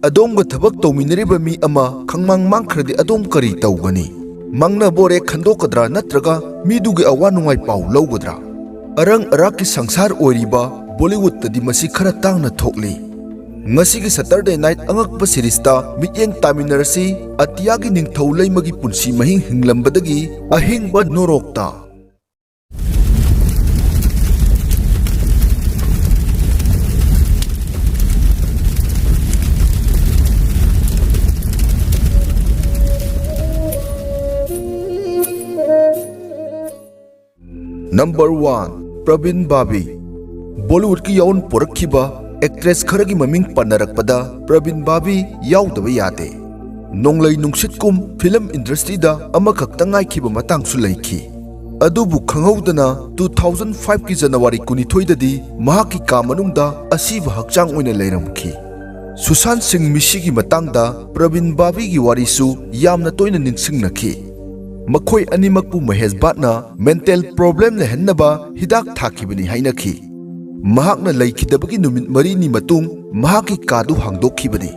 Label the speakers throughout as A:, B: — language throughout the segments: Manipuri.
A: Adom ga thabak tawminariba mi ama khangmang mangkhradi adom kari tawgani. Mangna bore khandokadra natraga midugi awa nungai pau lawgadra. Arang araki sangsar oiriba Bollywood tadi masi khara tangna thokli. Ngasigi Saturday night Angakpa series ta mityeng taminarasi atiyagi Ningthou laimagi punsi mahing hinglambadagi Ahingba Norokta. Number 1 Pravin Babi. Bollywood ki yaun porakhiba actress kharagi maming panarakpada Pravin Babi yaudaba yade. Nonglai nungsit kum film industry da amakhakta ngaikhiba matangsu laiki. Adubu khanghaudana 2005 ki January 12 dadi mahaki ka manungda asiba hakchang oina leiramkhi. Sushant Singh mishigi matangda Pravin Babi gi warisu yamna toina ningsingnakhi. Makhoi animakpu Mahesh Bhatna mental problem le hennaba hidak thakibani hainakhi. Mahakna laikidabagi numit marini matung mahaki kadu hangdokhibani.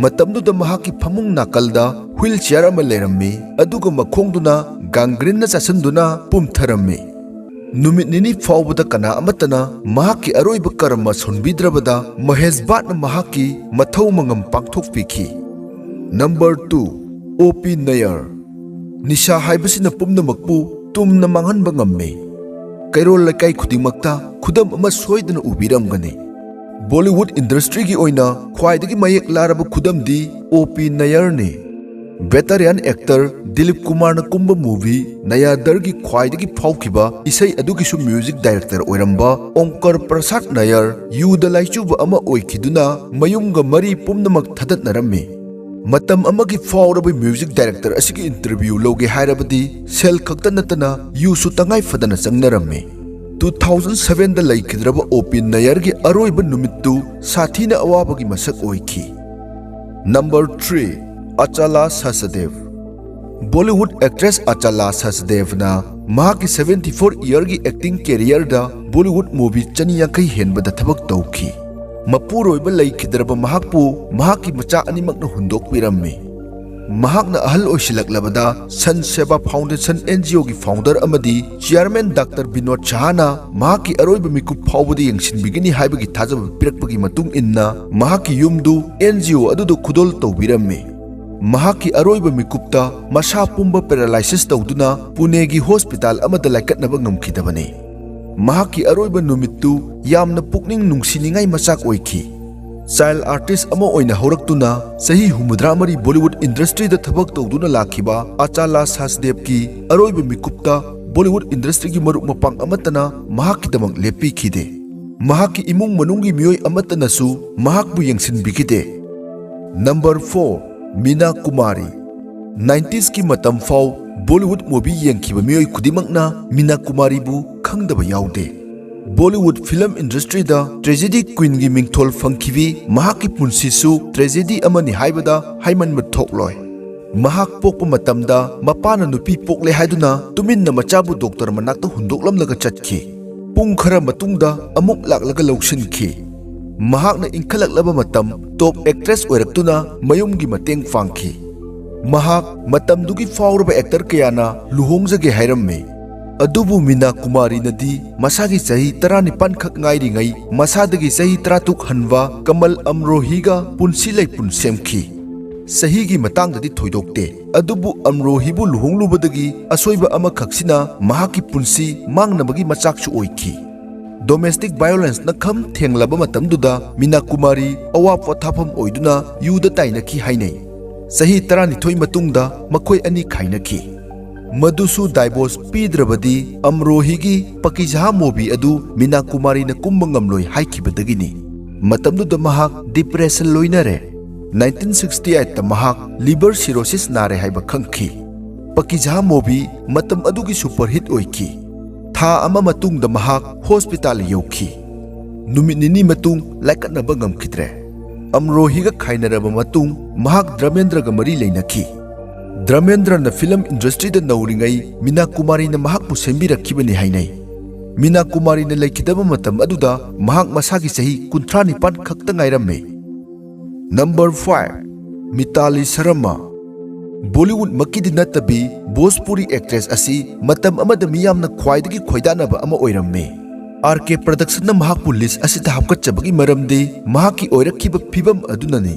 A: Matamduda mahaki phamung nakalda wheelchair ama leirammi aduga makhongduna gangrene na chasanduna pumtharammi. Numit nini fawbada kana amatana mahaki aroiba karma sonbidrabada Mahesh Bhatna mahaki mathau mangam pangthokpikhi. Number 2 OP Nair. Nisha haibasina pumnamakpu tumna manghanba ngamme. Kairol laikai khudingmakta khudam ama soidana ubiramgani. Bollywood industry gi oina khwaidagi mayek laraba khudamdi OP Nair ne. Veteran actor Dilip Kumar na kumba movie Nayadar gi khwaidagi phawkhiba isai adugi su music director oiramba Onkar Prasad Nair yuda laichuba ama oikhiduna mayumga mari pumnamak thadatnaramme. Matam amagi fauraba music director asigi interview loge hairabadi sel khakta natana yusu tangai fadana changnaramme. 2007 da laikhidraba OP Nair gi aroiba numittu sathina awabagi masak oikhi. Number 3 Achala Sachdev. Bollywood actress Achala Sachdev na mahaki 74 year gi acting career da Bollywood movie chani yankai henbada thabak tawkhi. Mapuroiba laikhidraba mahakpu mahaki macha animakna hundokpiramme. Mahakna ahal oisilaklabada San Seva Foundation NGO gi founder amadi chairman Dr. Vinod Chahana mahaki aroiba mikup phawbadi yengsinbigini haibagi thajaba pirakpagi matung inna mahaki yumdu NGO adudo khudol tawbiramme. Mahaki aroiba mikupta masa pumba paralysis tawduna Pune gi hospital amada laikatnaba ngamkhidabane. Mahaki aroiba numittu yamna pukning nungsiningai machak oikhi. Child artist ama oina horaktuna sahi humudra mari Bollywood industry da thabak tawduna lakhiba Achala Sachdev ki aroiba mikupta Bollywood industry gi maruk mapang amatana mahaki damang lepi khide. Mahaki imung manungi miyoi amatana su mahakbu yengsinbikide. Number 4 Meena Kumari. 90s ki matam faw Bollywood movie yengkhiba miyoi khudimakna Meena Kumari bu khangdaba yaude. Bollywood film industry da tragedy queen gi mingthol fangkhibi mahaki punsisu tragedy amani haibada haiman mathokloi. Mahak pokpa matamda mapana nupi pokle haiduna tuminna machabu doctor manakta hundoklamlaga chatkhi. Pung khara matungda amuk laklaga lawsinki. Mahakna inkalaklaba matam top actress oiraktuna mayumgi mateng fangki. Mahak matamdugi fauraba actor kayana luhongjage hairamme. Adubu Meena Kumari nadi masagi sahi 19 khak ngairingai masadagi sahi 30 hanwa Kamal Amrohiga punsilai punsemkhi. Sahigi matangdadi thoidokte. Adubu Amrohibu luhonglubadagi asoiba ama khaksina mahaki punsi mangnabagi machakchu oikhi. Domestic violence na kham thenglaba matamduda Meena Kumari awapwa thapam oiduna yuda tainakhi hainai. Sahi 12 matungda makhoi ani khainakhi. Madusu divorce pidrabadi Amrohigi Pakijha movie adu Meena Kumari na kumbangamloi haikibadagini. Matamduda mahak depression loinare. 1968 ta mahak liver cirrhosis nare haiba khangkhi. Pakijha movie matam adugi superhit oikhi. Tha ama matungda mahak hospital yauki. Numit nini matung laikatnaba ngamkhidre. Amrohiga khainaraba matung mahak Romendraga mari leinakhi. Dramendra na film industry da nauringai Meena Kumari na mahakpu sembirakibani hainai. Meena Kumari na laikidaba matam aduda mahak masagi sahi 39 khakta ngairamme. Number 5. Mitali Sarama. Bollywood makidi natabi Bhojpuri actress asi matam amada miyamna khwaidagi khoidanaba ama oiramme. RK production na mahakpu list asita hapkatchabagi maramdi mahaki oirakhiba phibam adunani.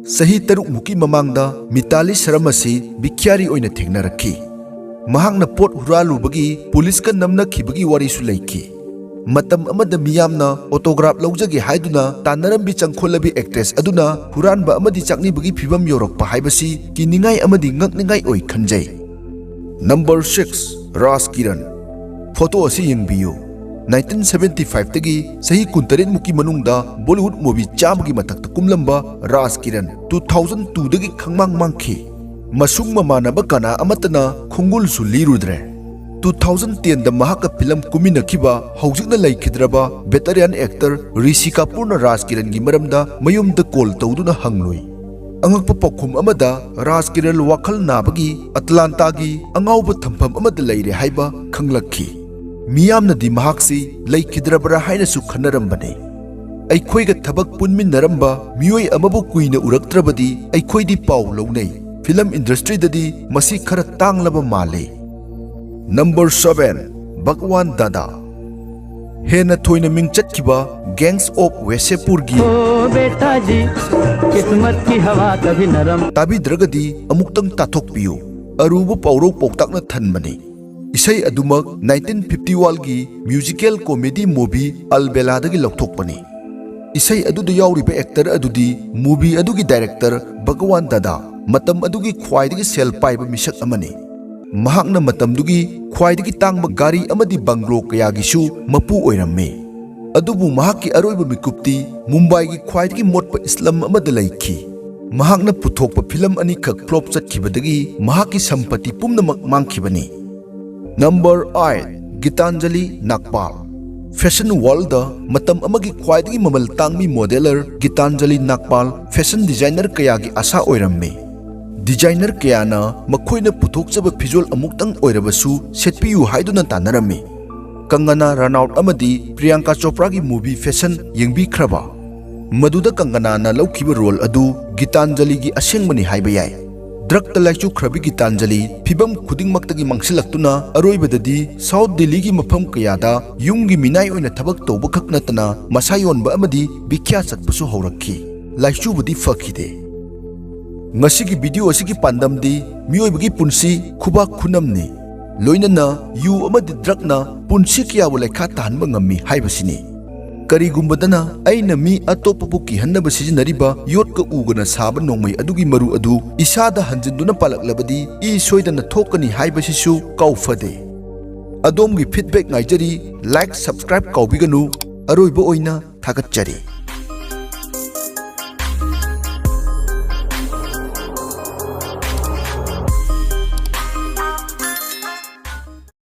A: Sahi taruk muki mamangda Mitali Sarama si bikyari oina thengnarakhi. Mahakna pot huralubagi police ka namnakhibagi warisu laiki. Matam amada miyamna autograph laujagi haiduna tanarambi changkholabi actress aduna huranba amadi chaknibagi phibam yorokpa haibasi kiningai amadi ngakningai oi khanjai. Number 6. Raj Kiran. Photo asi yengbiyu. 1975 tagi sahi kuntarin muki manungda Bollywood movie chamagi matakta kumlamba Raj Kiran 2002 dagi khangmang mangkhi. Masung mamanaba kana amatana khungul su lirudre. 2010 da mahaka film kuminakhiba haujikna laikhidraba veteran actor Rishi Kapoor na Raj Kiran gi maramda mayumda call tawduna hangloi. Angakpa pakhum amada Raj Kiran wakhal nabagi Atlanta gi angauba thampham amada leire haiba khanglakhi. Miyamna di mahaksi laikhidrabra haina su khanarambane. Aikhoiga thabak punminaramba miyoi amabu kuina uraktrabadi aikhoidi paw launai. Film industry dadi masi khara tanglaba male. Number 7. Bhagwan Dada. Hena thoina ming chatkiba Gangs of Wasseypur gi beta ji kismat ki hawa kabhi naram tabi dragadi amuktang tathokpiyu arubu pawro poktakna thanmani. Isai adumak 1951 gi musical comedy movie Albela dagi lokthokpani. Isai aduda yawriba actor adudi movie adugi director Bhagwan Dada matam adugi khwaidagi sel paiba misak amani. Mahakna matamdugi khwaidagi tangba gari amadi banglo kayagisu mapu oiramme. Adubu mahaki aroiba mikupti Mumbai gi khwaidagi motpa Islam amada laikhi. Mahakna puthokpa film ani khak flop chatkibadagi mahaki sampati pumnamak mangkhibani. Number 8. Gitanjali Nagpal. Fashion world da matam amagi khwaidagi mamal tangmi modeler Gitanjali Nagpal fashion designer kayagi asa oiramme. Designer kayana makhoina puthokchaba phijol amuktang oirabasu setpiyu haiduna tanarami. Kangana Ranaut amadi Priyanka Chopra gi movie fashion yengbi khraba. Maduda Kangana na laukhiba role adu Gitanjali gi asengmani haiba yai. Drug talaichu khrabi Gitanjali phibam khudingmaktagi mangsilaktuna aroibadadi South Delhi gi mafam kayada yumgi minai oina thabak tawba khaknatana masayonba amadi bikhya chatpasu haurakhi. Laichubudi fakhide. Ngasigi video asigi pandamdi miyoibagi punsi khubak khunamni. Loinana yu amadi drug na punsi kiyabu laikha tahanba ngammi haibasini. Karigumbadana aina mi atopapu kihanaba sijinariba yotka ugana saba nongmai adugi maru adu isada hanjinduna palaklabadi I soidana thokani haibasisu kaufade. Adomgi feedback ngaijari like subscribe kaubiganu aroiba oina thagatjari.